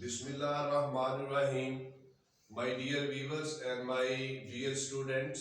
Bismillahirrahmanirrahim. My dear viewers and my dear students,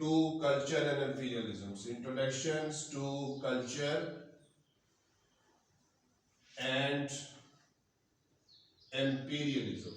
to culture and imperialism. Introductions to culture and imperialism,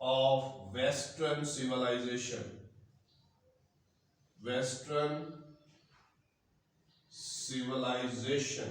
of Western civilization, Western civilization,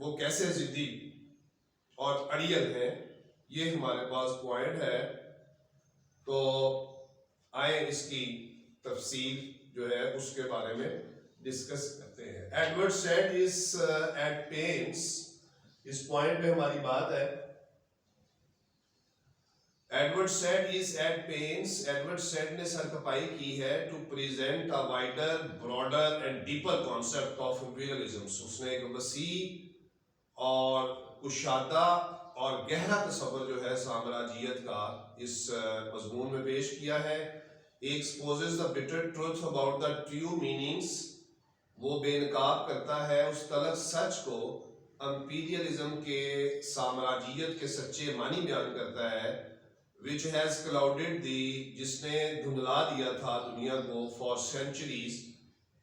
وہ کیسے ضدی اور اڑیل ہیں، یہ ہمارے پاس point ہے. تو آئیں اس کی تفصیل جو ہے اس کے بارے میں ڈسکس کرتے ہیں. Edward Said is at pains, اس پوائنٹ پہ ہماری بات ہے. Edward Said is at pains, Edward Said نے سرکپائی کی ہے to present a wider broader and deeper concept of imperialism. اس نے ایک وسیع اور کشادہ اور گہرا تصور جو ہے سامراجیت کا اس مضمون میں پیش کیا ہے. He exposes the bitter truth about the true meanings، وہ بے نقاب کرتا ہے اس تلخ سچ کو، امپیریلزم کے، سامراجیت کے سچے معنی بیان کرتا ہے. which has clouded the، جس نے دھندلا دیا تھا دنیا کو for centuries،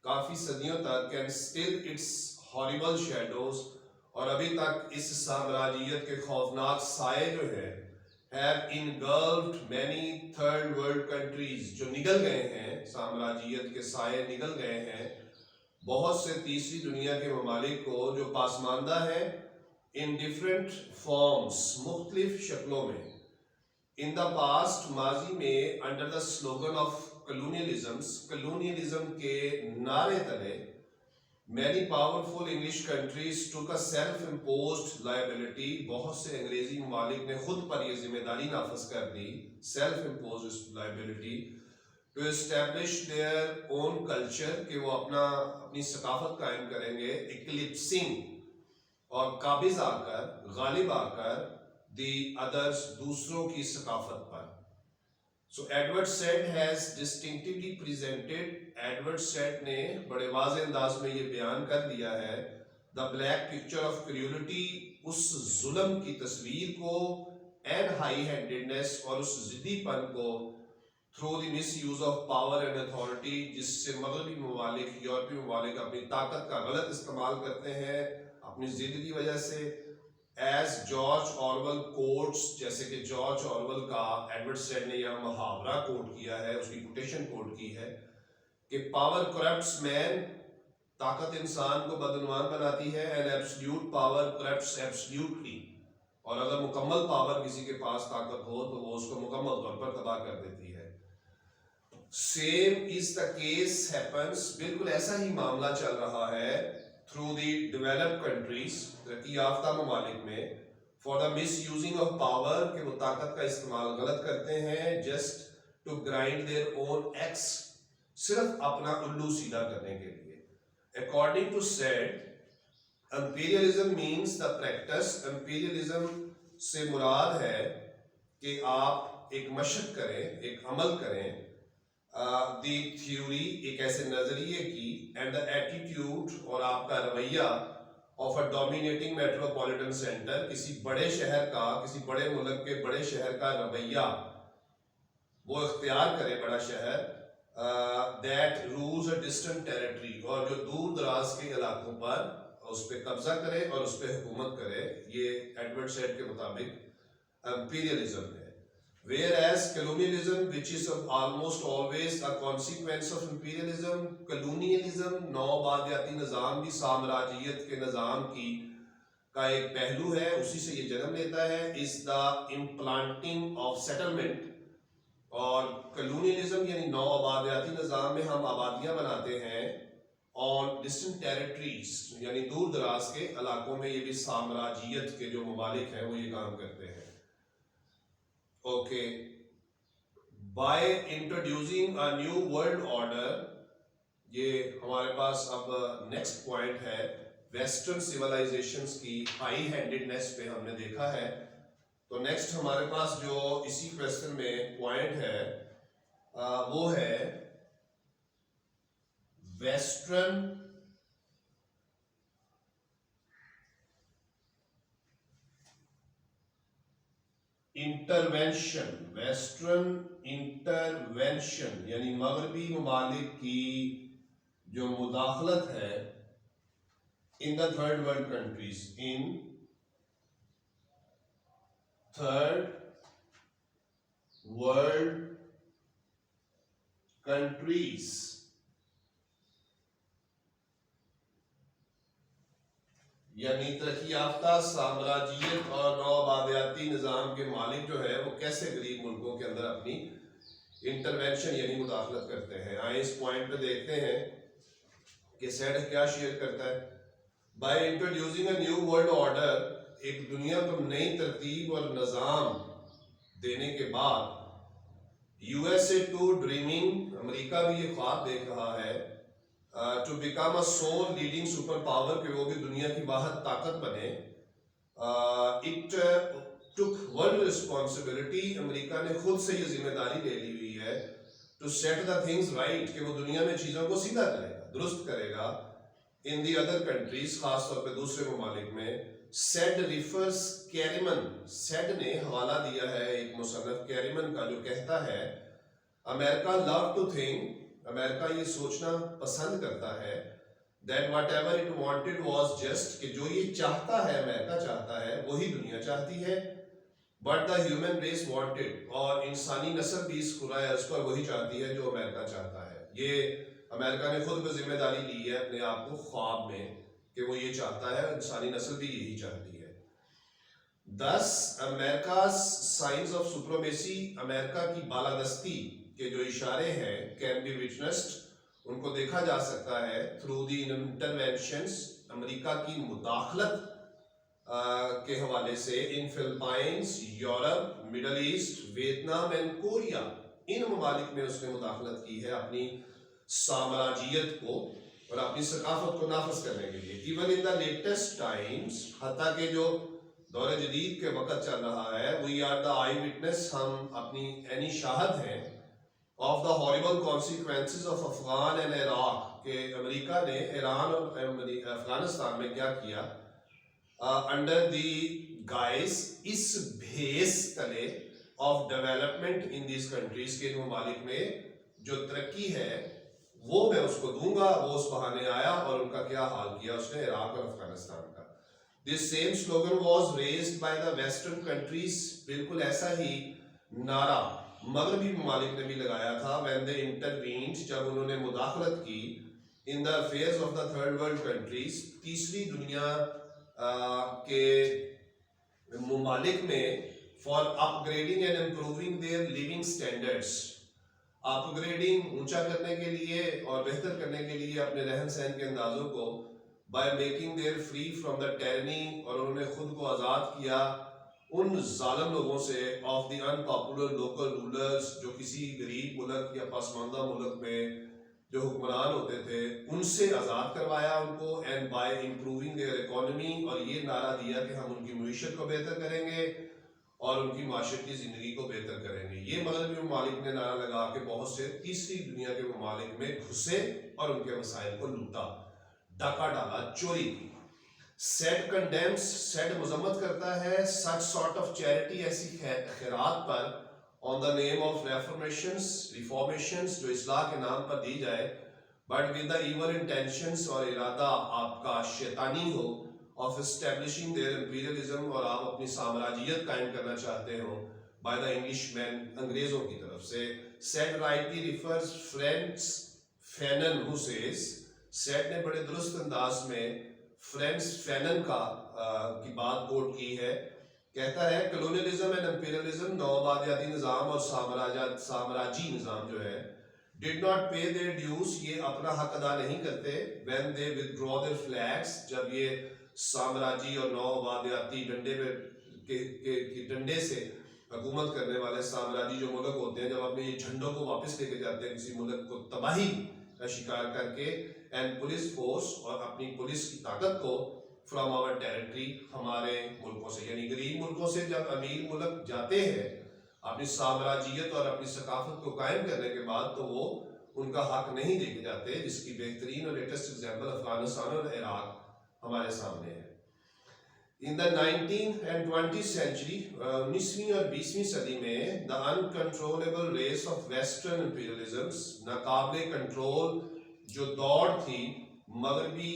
کافی صدیوں تک، and still its horrible shadows، اور ابھی تک اس سامراجیت کے خوفناک سائے جو ہے have engulfed many third world countries، جو نگل گئے ہیں، سامراجیت کے سائے نگل گئے ہیں بہت سے تیسری دنیا کے ممالک کو جو پاسماندہ ہیں، in different forms، مختلف شکلوں میں. in the past، ماضی میں، under the slogan of colonialism کے نعرے تلے، many powerful English countries took a self-imposed liability، بہت سے انگریزی ممالک نے خود پر یہ ذمہ داری نافذ کر دی، self-imposed liability، to establish their own culture، کہ وہ اپنی ثقافت قائم کریں گے، eclipsing، اور قابض آ کر، غالب آ کر، the others، دوسروں کی ثقافت پر. So Edward Said has distinctively presented، Edward Said نے بڑے واضح انداز میں یہ بیان کر دیا ہے the black picture of cruelty، اس ظلم کی تصویر کو، and high-handedness، اور اس ضدی پن کو، through the misuse of power and authority، جس سے مغربی ممالک، یورپی ممالک اپنی طاقت کا غلط استعمال کرتے ہیں اپنی ضد کی وجہ سے. ایز جارج آرول کوٹس، جیسے کہ جارج آرول کا ایڈورڈ سیڈ نے یہاں محاورہ کوٹ کیا ہے، اس کی کوٹیشن کوٹ کی ہے کہ پاور کرپٹس مین، طاقت انسان کو بدعنوان بناتی ہے، and absolute power corrupts absolutely, اور اگر مکمل پاور کسی کے پاس طاقت ہو تو وہ اس کو مکمل طور پر تباہ کر دیتی ہے. Same is the case happens, بالکل ایسا ہی معاملہ چل رہا ہے through the developed countries، ترقی یافتہ ممالک میں، for the misusing of power، کہ وہ طاقت کا استعمال غلط کرتے ہیں، just to grind their own axe، صرف اپنا الو سیدھا کرنے کے لیے. According to Said، imperialism means the practice، imperialism سے مراد ہے کہ آپ ایک مشق کریں، ایک عمل کریں، دی تھیوری، ایک ایسے نظریے کی، اینڈ دا ایٹیٹیوڈ، اور آپ کا رویہ، of a dominating metropolitan centre, کسی بڑے شہر کا، کسی بڑے ملک کے بڑے شہر کا رویہ وہ اختیار کرے، بڑا شہر، that rules a distant territory, اور جو دور دراز کے علاقوں پر اس پہ قبضہ کرے اور اس پہ حکومت کرے. یہ ایڈورڈ سیڈ کے مطابق امپیریلزم ہے. Whereas colonialism، which is almost always a consequence of imperialism، colonialism نو آبادیاتی نظام بھی سامراجیت کے نظام کی کا ایک پہلو ہے، اسی سے یہ جنم لیتا ہے، is the implanting of settlement، اور colonialism یعنی نو آبادیاتی نظام میں ہم آبادیاں بناتے ہیں on distant territories، یعنی دور دراز کے علاقوں میں، یہ بھی سامراجیت کے جو ممالک ہیں وہ یہ کام کرتے ہیں. Okay، by introducing a new world order، یہ ہمارے پاس اب نیکسٹ پوائنٹ ہے، ویسٹرن سیولائزیشنز کی ہائی ہینڈڈنیس پہ ہم نے دیکھا ہے. تو نیکسٹ ہمارے پاس جو اسی کویسچن میں پوائنٹ ہے وہ ہے ویسٹرن انٹرونشن، ویسٹرن انٹرونشن یعنی مغربی ممالک کی جو مداخلت ہے in the third world countries, in third world countries. یعنی ترقی یافتہ سامراجیت اور نوآبادیاتی نظام کے مالک جو ہے وہ کیسے غریب ملکوں کے اندر اپنی انٹرونشن یعنی مداخلت کرتے ہیں. آئیں اس پوائنٹ پہ دیکھتے ہیں کہ سیڈ کیا شیئر کرتا ہے. By introducing a new world order, ایک دنیا کو نئی ترتیب اور نظام دینے کے بعد، U S A to dreaming, امریکہ بھی یہ خواب دیکھ رہا ہے to become a sole leading super power, کہ وہ بھی دنیا کی واحد طاقت بنے. اٹ ٹک ورلڈ رسپانسبلٹی، امریکہ نے خود سے یہ ذمہ داری لے لی ہوئی ہے to set the things right, کہ وہ دنیا میں چیزوں کو سیدھا کرے گا، درست کرے گا. ان دی ادر کنٹریز، خاص طور پہ دوسرے ممالک میں. سیڈ ریفرز کیریمن، سیڈ نے حوالہ دیا ہے ایک مصنف کیریمن کا، جو کہتا ہے امریکہ لو ٹو تھنک، امریکہ یہ سوچنا پسند کرتا ہے that whatever it wanted was just، کہ جو یہ چاہتا ہے، امریکہ چاہتا ہے وہی دنیا چاہتی ہے. but the human race wanted، اور انسانی نسل بھی اس کرۂ ارض پر وہی چاہتی ہے جو امریکہ چاہتا ہے. یہ امریکہ نے خود کو ذمہ داری لی ہے اپنے آپ کو خواب میں کہ وہ یہ چاہتا ہے، انسانی نسل بھی یہی چاہتی ہے. thus America's signs of supremacy، امریکہ کی بالادستی کے جو اشارے ہیں can be witnessed، ان کو دیکھا جا سکتا ہے through the interventions، امریکہ کی مداخلت کے حوالے سے in Philippines, Europe, Middle East, Vietnam and Korea, ان ممالک میں اس نے مداخلت کی ہے اپنی سامراجیت کو اور اپنی ثقافت کو نافذ کرنے کے لیے. Even in the latest Times, حتیٰ کہ جو دور جدید کے وقت چل رہا ہے، we are the I witness, ہم اپنی عینی شاہد ہیں of the horrible consequences of Afghan and Iraq, کہ امریکہ نے ایران اور افغانستان میں کیا کیا انڈر دی گائز، اس بھیس تلے of development in these countries, کے ممالک میں جو ترقی ہے وہ میں اس کو دوں گا. وہ اس بہانے آیا اور ان کا کیا حال کیا اس نے عراق اور افغانستان کا. This same slogan was raised by the western countries، بالکل ایسا ہی نعرہ مغربی ممالک نے بھی لگایا تھا when they intervened، جب انہوں نے مداخلت کی in the affairs of the third world countries، تیسری دنیا کے ممالک میں for upgrading and improving their living standards، up grading, اونچا کرنے کے لیے اور بہتر کرنے کے لیے اپنے رہن سہن کے اندازوں کو، by making their free from the tyranny, اور انہوں نے خود کو آزاد کیا ان ظالم لوگوں سے، of the in popular local rulers, جو کسی غریب ملک یا پسماندہ ملک میں جو حکمران ہوتے تھے ان سے آزاد کروایا ان کو. And by improving their economy, اور یہ نعرہ دیا کہ ہم ان کی معیشت کو بہتر کریں گے اور ان کی معاشرتی زندگی کو بہتر کریں گے. یہ مغربی ممالک نے نعرہ لگا کے بہت سے تیسری دنیا کے ممالک میں گھسے اور ان کے مسائل کو لوٹا، ڈاکہ ڈالا، چوری کی. سیڈ کنڈیمز، سیڈ مذمت کرتا ہے such sort of charity، ایسی خیرات پر on the name of reformations، جو اصلاح کے نام پر دی جائے، but with the evil intentions، اور ارادہ آپ کا شیطانی ہو، of establishing their imperialism، اور آپ اپنی سامراجیت قائم کرنا چاہتے ہو by the Englishmen، انگریزوں کی طرف سے. said rightly refers Frantz Fanon who says، said نے بڑے درست انداز میں فرینٹس فینن کی بات کوٹ کی ہے، کہتا ہے کلونیلزم اینڈ امپیریلزم، نوآبادیاتی نظام اور سامراجی نظام جو ہے did not pay their dues، یہ اپنا حق ادا نہیں کرتے when they withdraw their flags، جب یہ سامراجی اور نوآبادیاتی ڈنڈے سے حکومت کرنے والے سامراجی جو ملک ہوتے ہیں، جب اپنے یہ جھنڈوں کو واپس لے کے جاتے ہیں کسی ملک کو تباہی کا شکار کر کے، اینڈ پولیس فورس، اور اپنی پولیس کی طاقت کو فرام آور ٹیریٹری، ہمارے ملکوں سے، یعنی غریب ملکوں سے جب امیر ملک جاتے ہیں اپنی سامراجیت اور اپنی ثقافت کو قائم کرنے کے بعد، تو وہ ان کا حق نہیں دے کے جاتے، جس کی بہترین اور لیٹسٹ ایگزامپل افغانستان اور عراق ہمارے سامنے ہے. In the 19th and 20th century، 19ویں اور 20ویں صدی میں the uncontrollable race of western imperialisms، ناقابل کنٹرول جو دوڑ تھی مغربی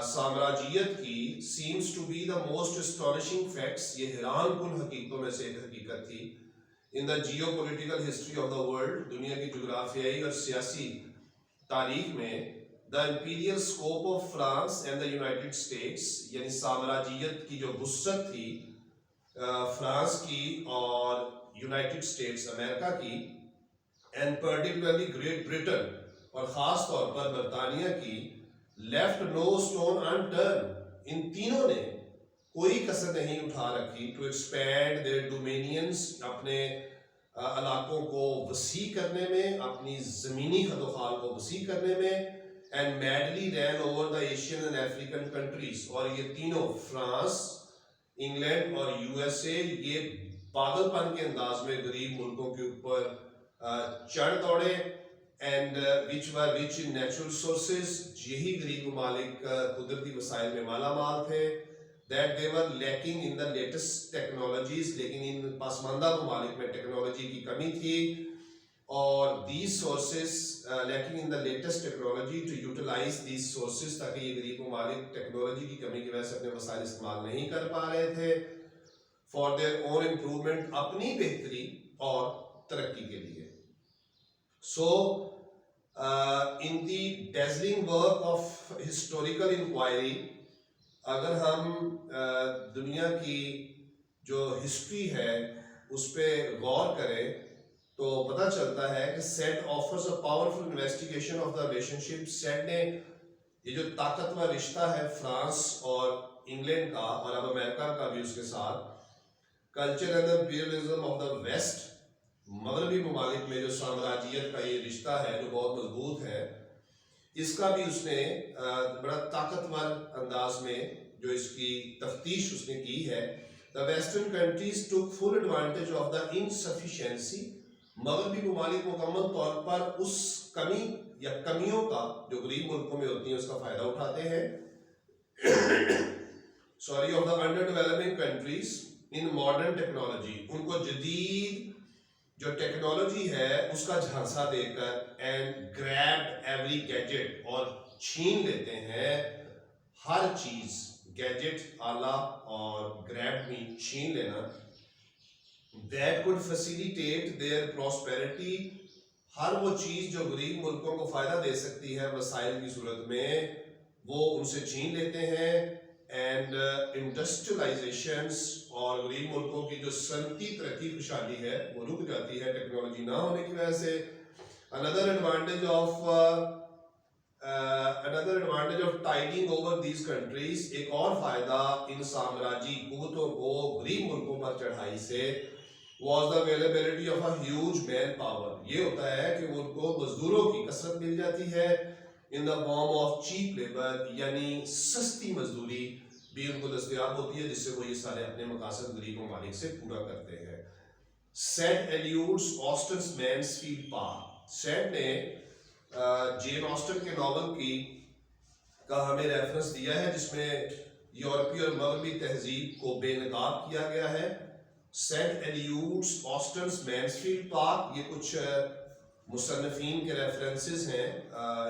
سامراجیت کی، seems to be the most astonishing facts، یہ حیران کن حقیقتوں میں سے ایک حقیقت تھی، in the geopolitical history of the world، دنیا کی جغرافیائی اور سیاسی تاریخ میں، the imperial scope of France and the United States, یعنی سامراجیت کی جو وسعت تھی فرانس کی اور یونائٹڈ اسٹیٹس امریکہ کی، اینڈ پرٹیکولرلی گریٹ برٹن اور خاص طور پر برطانیہ کی، لیفٹ نو اسٹون انٹرن، ان تینوں نے کوئی کسر نہیں اٹھا رکھی ٹو ایکسپینڈ دیئر ڈومینینز، اپنے علاقوں کو وسیع کرنے میں، اپنی زمینی خد و خال کو وسیع کرنے میں، and madly ran over the Asian and African countries, اور یہ تینوں فرانس، انگلینڈ اور یو ایس اے، یہ پاگل پن کے انداز میں غریب ملکوں کے اوپر چڑھ دوڑے، and which were rich in natural sources, یہی غریب ممالک قدرتی وسائل میں مالا مال تھے، that they were lacking in the latest technologies، لیکن ان پسماندہ ممالک میں ٹیکنالوجی کی کمی تھی، اور these sources lacking in the latest technology to utilize these sources، تاکہ یہ غریب ممالک ٹیکنالوجی کی کمی کی وجہ سے اپنے وسائل استعمال نہیں کر پا رہے تھے for their own improvement، اپنی بہتری اور ترقی کے لیے۔ So in the dazzling work of historical inquiry، اگر ہم دنیا کی جو ہسٹری ہے اس پہ غور کریں تو پتہ چلتا ہے کہ Said offers a powerful investigation of the relationship. Said نے یہ جو طاقتور رشتہ ہے فرانس اور انگلینڈ کا اور اب امریکہ کا بھی اس کے ساتھ، culture and imperialism of the west, مغربی ممالک میں جو سامراجیت کا یہ رشتہ ہے جو بہت مضبوط ہے، اس کا بھی اس نے بڑا طاقتور انداز میں جو اس کی تفتیش اس نے کی ہے۔ The western countries took full advantage of the insufficiency، مغربی ممالک مکمل طور پر اس کمی یا کمیوں کا جو غریب ملکوں میں ہوتی ہیں اس کا فائدہ اٹھاتے ہیں، of the underdeveloping countries in modern technology، ان کو جدید جو ٹیکنالوجی ہے اس کا جھانسا دے کر، اینڈ گریب ایوری گیجٹ، اور چھین لیتے ہیں ہر چیز، گیجٹ آلہ اور گریب بھی چھین لینا، that could facilitate their prosperity، ہر وہ چیز جو غریب ملکوں کو فائدہ دے سکتی ہے وسائل کی صورت میں وہ ان سے چھین لیتے ہیں، اینڈ انڈسٹریلائزیشنس، اور غریب ملکوں کی جو صنعتی ترقی خوشحالی ہے وہ رک جاتی ہے ٹیکنالوجی نہ ہونے کی وجہ سے۔ another advantage of tiding over these countries، ایک اور فائدہ ان سامراجی قوتوں کو غریب ملکوں پر چڑھائی سے، was the availability of a huge man power، یہ ہوتا ہے کہ ان کو مزدوروں کی کثرت مل جاتی ہے، in the form of cheap labor، یعنی سستی مزدوری بھی ان کو دستیاب ہوتی ہے جس سے وہ یہ سارے اپنے مقاصد غریب ممالک سے پورا کرتے ہیں۔ سیٹ ایلیوڈس آسٹن's مینسفیلڈ پارک، سیٹ نے جین آسٹن کے ناول کا ہمیں ریفرنس دیا ہے جس میں یورپی اور مغربی تہذیب کو بے نقاب کیا گیا ہے۔ سیٹ ایلیوڈس آسٹن's مینسفیلڈ پارک، یہ کچھ مصنفین کے ریفرنسز ہیں،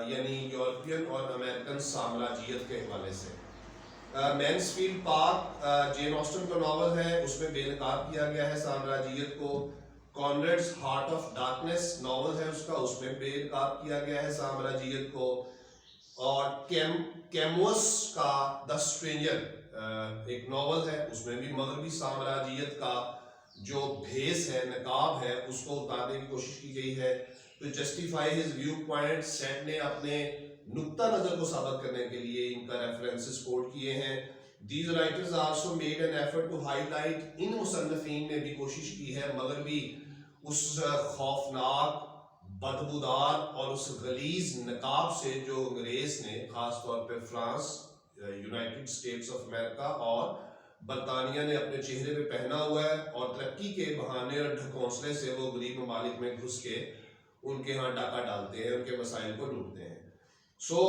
یعنی یورپین اور امریکن سامراجیت کے حوالے سے۔ مینسفیلڈ پارک جین آسٹن کا ناول ہے، اس میں بے نقاب کیا گیا ہے سامراجیت کو۔ کانریڈز ہارٹ آف ڈارکنیس ناول ہے اس کا، اس میں بے نقاب کیا گیا ہے سامراجیت کو۔ اور کیموس کا دا اسٹرینجر ایک ناول ہے، اس میں بھی مغربی سامراجیت کا جو بھیس ہے، نقاب ہے، اس کو اتارنے کی کوشش کی گئی ہے۔ تو justify his view point, Said نے اپنے نقطہ نظر کو ثابت کرنے کے لیے ان کا ریفرنسز کوٹ کیے ہیں۔ These writers also made an effort to highlight، ان مصنفین نے بھی کوشش کی ہے مغربی اس خوفناک، بدبودار اور اس غلیظ نقاب سے جو انگریز نے خاص طور پہ France, United States of America اور برطانیہ نے اپنے چہرے پہ پہنا ہوا ہے، اور ترقی کے بہانے اور ڈھکونسلے سے وہ غریب ممالک میں گھس کے ان کے ہاں ڈاکہ ڈالتے ہیں، ان کے وسائل کو لوٹتے ہیں۔ So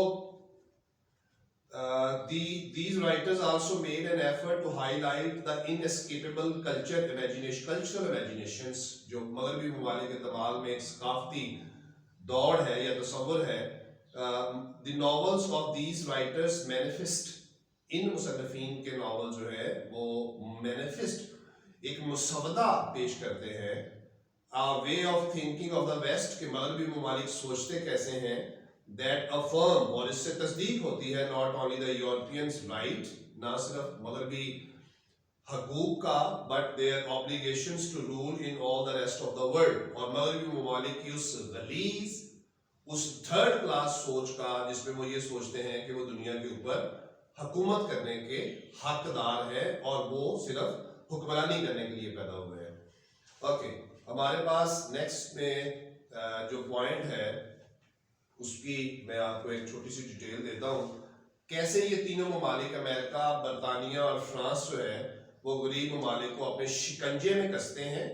these writers also made an effort to highlight the inescapable cultural imaginations، جو مغربی ممالک کے دماغ میں ایک ثقافتی دوڑ ہے یا تصور ہے۔ The novels of these writers manifest، ان مصنفین کے ناول جو ہے وہ manifest، ایک مسودہ پیش کرتے ہیں، a way of thinking of the west، کہ مغربی ممالک سوچتے کیسے ہیں، that affirm, اور اس سے تصدیق ہوتی ہے, not only the Europeans right, نہ صرف مغربی حقوق کا, but their obligations to rule in all the rest of the world, اور مغربی ممالک کی اس غلیظ, اس تھرڈ کلاس سوچ کا جس میں وہ یہ سوچتے ہیں کہ وہ دنیا کے اوپر حکومت کرنے کے حقدار ہے اور وہ صرف حکمرانی کرنے کے لیے پیدا ہوئے ہیں. اوکے, ہمارے پاس نیکسٹ میں جو پوائنٹ ہے اس کی میں آپ کو ایک چھوٹی سی ڈیٹیل دیتا ہوں. کیسے یہ تینوں ممالک امریکہ, برطانیہ اور فرانس جو ہے وہ غریب ممالک کو اپنے شکنجے میں کستے ہیں,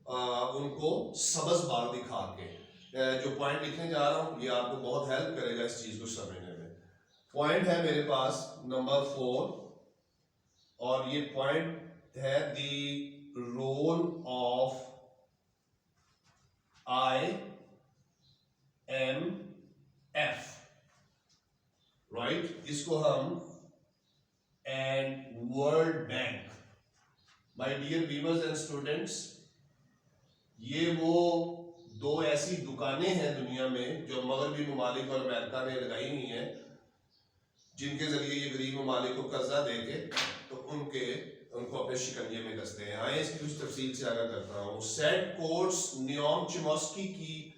ان کو سبز باغ دکھا کے. جو پوائنٹ لکھنے جا رہا ہوں یہ آپ کو بہت ہیلپ کرے گا اس چیز کو سمجھنے میں. پوائنٹ ہے میرے پاس نمبر 4, اور یہ پوائنٹ ہے دی رول آف IMF, رائٹ, اس کو ہم and world bank. My dear viewers and students, یہ وہ دو ایسی دکانیں ہیں دنیا میں جو مغربی ممالک اور امریکہ نے لگائی ہوئی ہیں, جن کے ذریعے یہ غریب ممالک کو قرضہ دے کے تو ان کو اپنے شکنجے میں کستے ہیں. آئے اس کی کچھ تفصیل سے آگاہ کرتا ہوں. سیٹ کورٹس نیوم چموسکی کی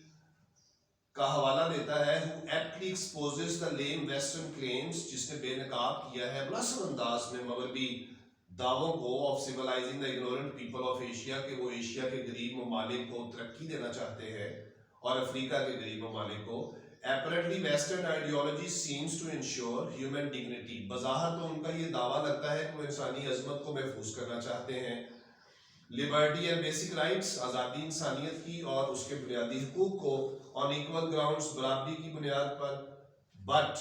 کا حوالہ دیتا ہے, who aptly exposes the lame western claims, جس نے بے نقاب کیا ہے مناسب انداز میں مغربی دعووں کو of civilizing the ignorant people of Asia, کہ وہ ایشیا کے غریب ممالک کو ترقی دینا چاہتے ہیں اور افریقہ کے غریب ممالک کو. Apparently western ideology seems to ensure human dignity, بظاہر تو ان کا یہ دعویٰ لگتا ہے کہ وہ انسانی عظمت کو محفوظ کرنا چاہتے ہیں. Liberty and basic rights, آزادی انسانیت کی اور اس کے بنیادی حقوق کو on equal grounds, برابری کی بنیاد پر. But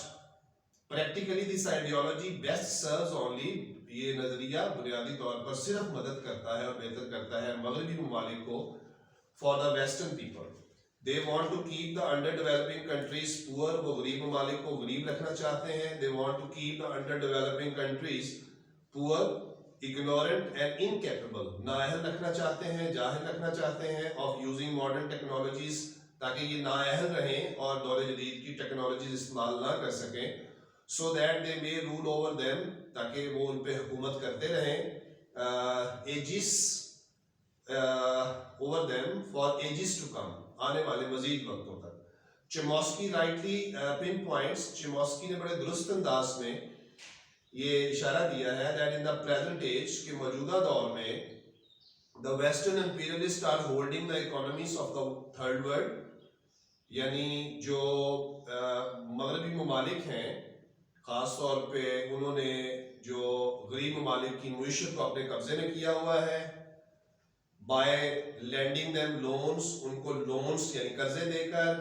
practically this ideology best serves only, یہ نظریہ بنیادی طور پر صرف مدد کرتا ہے اور بہتر کرتا ہے مغربی ممالک کو for the western people. They want to keep the underdeveloping countries poor, وہ غریب ممالک کو غریب رکھنا چاہتے ہیں. They want to keep the underdeveloping countries poor, ignorant and incapable, نااہل رکھنا چاہتے ہیں, جاہل رکھنا چاہتے ہیں, of using modern technologies, تاکہ یہ نااہل رہیں اور دور جدید کی ٹیکنالوجیز استعمال نہ کر سکیں. So that they may rule over them, تاکہ وہ ان پہ حکومت کرتے رہیں. Ages over them for ages to come, آنے والے مزید وقتوں تک. چموسکی rightly pinpoints, چموسکی نے بڑے درست انداز میں یہ اشارہ دیا ہے that in the present age, کہ موجودہ دور میں the western imperialists are holding the economies of the third world, یعنی جو مغربی ممالک ہیں خاص طور پہ انہوں نے جو غریب ممالک کی معیشت کو اپنے قبضے میں کیا ہوا ہے by lending them loans, ان کو لونز یعنی قرضے دے کر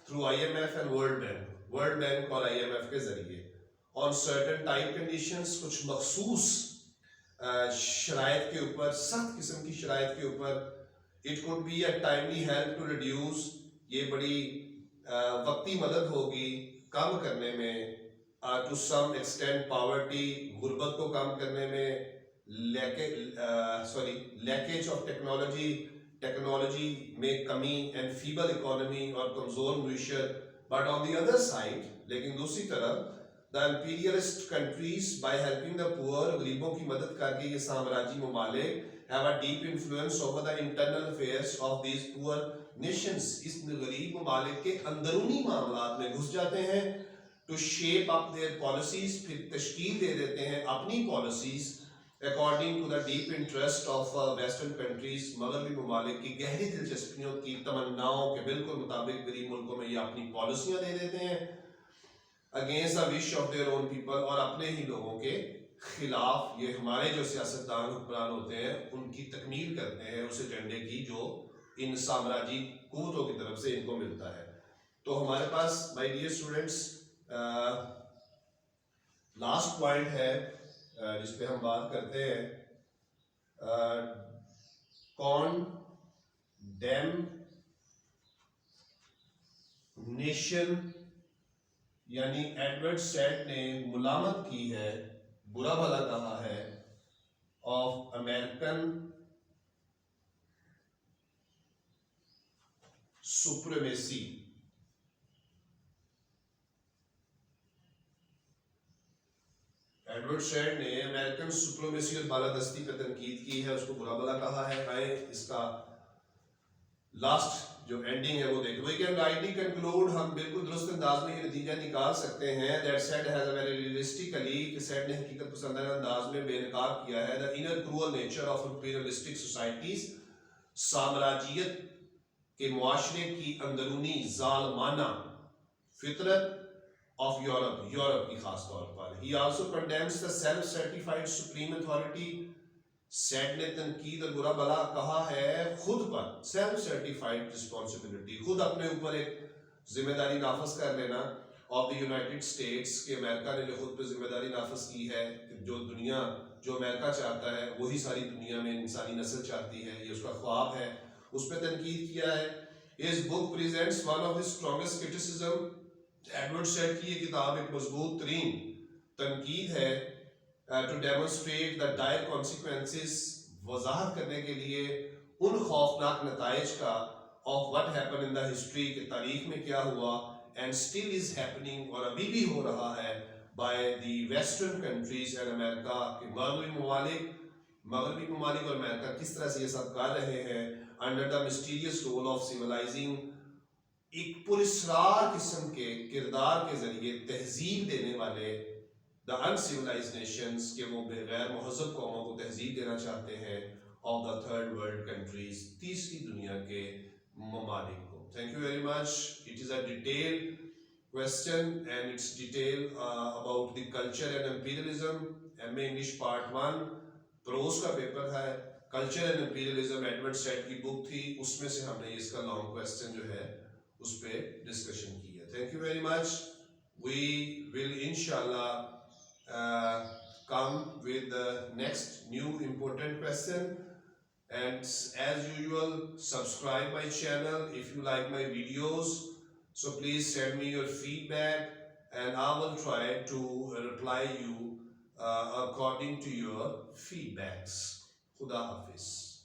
through IMF and World Bank اور IMF کے ذریعے on certain tight conditions, کچھ مخصوص شرائط کے اوپر, سخت قسم کی شرائط کے اوپر. It could be a timely help to reduce, یہ بڑی وقتی مدد ہوگی کم کرنے میں, to some extent poverty, غربت کو کم کرنے میں, لیکیج آف ٹیکنالوجی میں کمی, and feeble economy, اور کمزور معیشت. But on the other side, لیکن دوسری طرف the imperialist countries, by helping the poor, غریبوں کی مدد کر کے یہ سامراجی ممالک have a deep influence over the internal affairs of these poor nations, اس غریب ممالک کے اندرونی معاملات میں گھس جاتے ہیں. to shape up their policies, پھر تشکیل دے دیتے ہیں اپنی policies according to the deep interest of western countries, مغربی ممالک کی گہری دلچسپیوں کی تمناؤں کے بالکل مطابق غریب ملکوں میں یہ اپنی پالیسیاں دے دیتے ہیں against the wish of their own people, اور اپنے ہی لوگوں کے خلاف یہ ہمارے جو سیاستدان حکمران ہوتے ہیں ان کی تکمیل کرتے ہیں اس ایجنڈے کی جو ان سامراجی قوتوں کی طرف سے ان کو ملتا ہے. تو ہمارے پاس my dear students last point ہے جس پہ ہم بات کرتے ہیں, نیشن, یعنی ایڈورڈ سیڈ نے ملامت کی ہے, برا بھلا کہا ہے of American supremacy, Edward Said نے امریکن سپریمیسی اور بالادستی پہ تنقید کی ہے، اس کو برا بلا کہا ہے. آئے اس کا لاسٹ جو اینڈنگ ہے وہ دیکھیں. وی کین رائٹلی کنکلوڈ، ہم بالکل درست انداز میں یہ نتیجہ نکال سکتے ہیں that Said has a very realistically, کہ سیڈ نے حقیقت پسندانہ انداز میں بے نقاب کیا ہے the inner cruel nature of imperialistic societies, سامراجیت کے معاشرے کی اندرونی ظالمانہ فطرت آف یورپ، یورپ کی خاص طور پر. He also condemns the self certified supreme authority. Said نے تنقید اور برا بلا کہا ہے خود پر، سیلف سرٹیفائڈ رسپانسبلٹی، خود اپنے اوپر ایک ذمہ داری نافذ کر لینا آف دی یونائٹڈ اسٹیٹس، کہ امریکہ نے جو خود پہ ذمہ داری نافذ کی ہے کہ جو دنیا جو امریکہ چاہتا ہے وہی ساری دنیا میں انسانی نسل چاہتی ہے، یہ اس کا خواب ہے، اس پہ تنقید کیا ہے. His book presents one of his strongest criticism. Edward Said کی یہ کتاب ایک مضبوط ترین تنقید ہے to demonstrate the dire consequences، وضاحت کرنے کے لیے ان خوفناک نتائج کا of what happened in the history، کہ تاریخ میں کیا ہوا and still is happening، اور ابھی بھی ہو رہا ہے by the western countries and America، کہ مغربی ممالک اور امریکہ کس طرح سے یہ سب کر رہے ہیں under the mysterious role of civilizing، ایک پراسرار قسم کے کردار کے ذریعے تہذیب دینے والے the uncivilized nations، کہ وہ غیر مہذب قوموں کو تہذیب دینا چاہتے ہیں of the third world countries، تیسری دنیا کے ممالک کو. Thank you very much. It is a detailed question and it's detail about the culture and imperialism. MA English Part 1 prose کا پیپر ہے. Culture and imperialism Edward Said کی book تھی، اس میں سے ہم نے اس کا لانگ کویسچن جو ہے اس پہ ڈسکشن کی ہے. Thank you very much. We will انشاءاللہ come with the next new important question, and as usual subscribe my channel if you like my videos, so please send me your feedback and I will try to reply you according to your feedbacks. Khuda Hafiz.